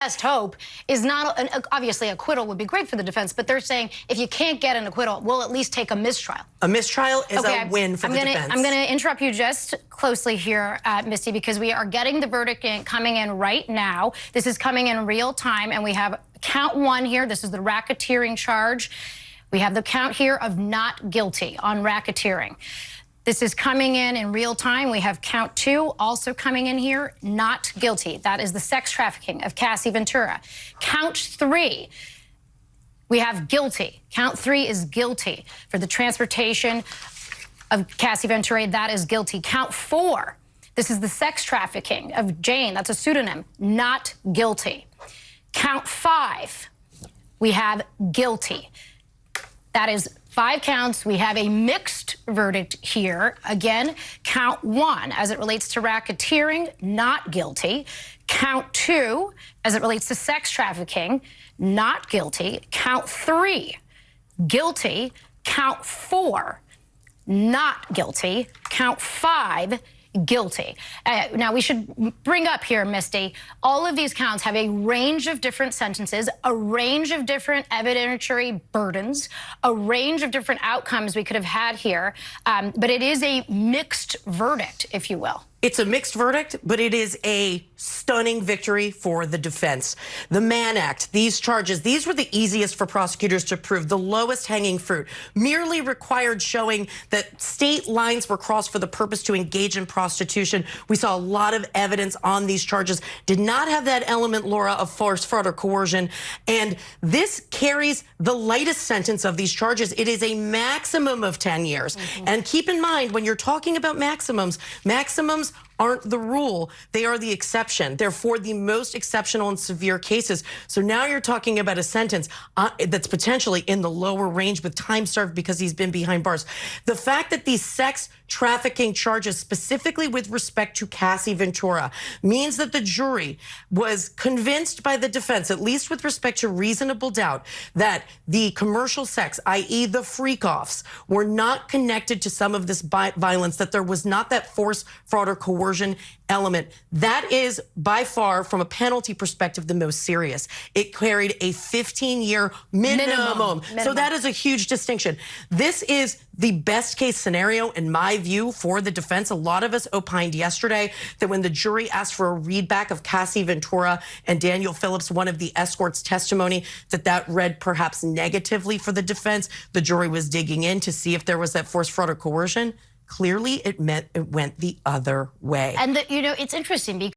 best hope is not, obviously acquittal would be great for the defense, but they're saying if you can't get an acquittal, we'll at least take a mistrial. A mistrial is a win for the defense. I'm going to interrupt you just closely here, Misty, because we are getting the verdict coming in right now. This is coming in real time, and we have count 1 here. This is the racketeering charge. We have the count here of not guilty on racketeering. This is coming in real time. We have count 2 also coming in here, not guilty. That is the sex trafficking of Cassie Ventura. Count 3, we have guilty. Count 3 is guilty for the transportation of Cassie Ventura. That is guilty. Count 4, this is the sex trafficking of Jane. That's a pseudonym. Not guilty. Count 5, we have guilty. That is 5 counts. We have a mixed verdict here. Again, count 1, as it relates to racketeering, not guilty. Count 2, as it relates to sex trafficking, not guilty. Count 3, guilty. Count 4, not guilty. Count 5, guilty. Now, we should bring up here, Misty, all of these counts have a range of different sentences, a range of different evidentiary burdens, a range of different outcomes we could have had here, but it is a mixed verdict, if you will. It's a mixed verdict, but it is a stunning victory for the defense. The Mann Act, these charges, these were the easiest for prosecutors to prove, the lowest hanging fruit, merely required showing that state lines were crossed for the purpose to engage in prostitution. We saw a lot of evidence on these charges, did not have that element, Laura, of force, fraud, or coercion. And this carries the lightest sentence of these charges. It is a maximum of 10 years. And keep in mind, when you're talking about maximums aren't the rule, they are the exception. They're for the most exceptional and severe cases. So now you're talking about a sentence that's potentially in the lower range with time served because he's been behind bars. The fact that these sex trafficking charges, specifically with respect to Cassie Ventura, means that the jury was convinced by the defense, at least with respect to reasonable doubt, that the commercial sex, i.e. the freak-offs, were not connected to some of this violence, that there was not that force, fraud, or coercion element. That is by far, from a penalty perspective, the most serious. It carried a 15-year minimum. So that is a huge distinction. This is the best case scenario, in my view, for the defense. A lot of us opined yesterday that when the jury asked for a readback of Cassie Ventura and Daniel Phillips, one of the escorts' testimony, that read perhaps negatively for the defense. The jury was digging in to see if there was that force, fraud, or coercion. Clearly, it went the other way. And, you know, it's interesting because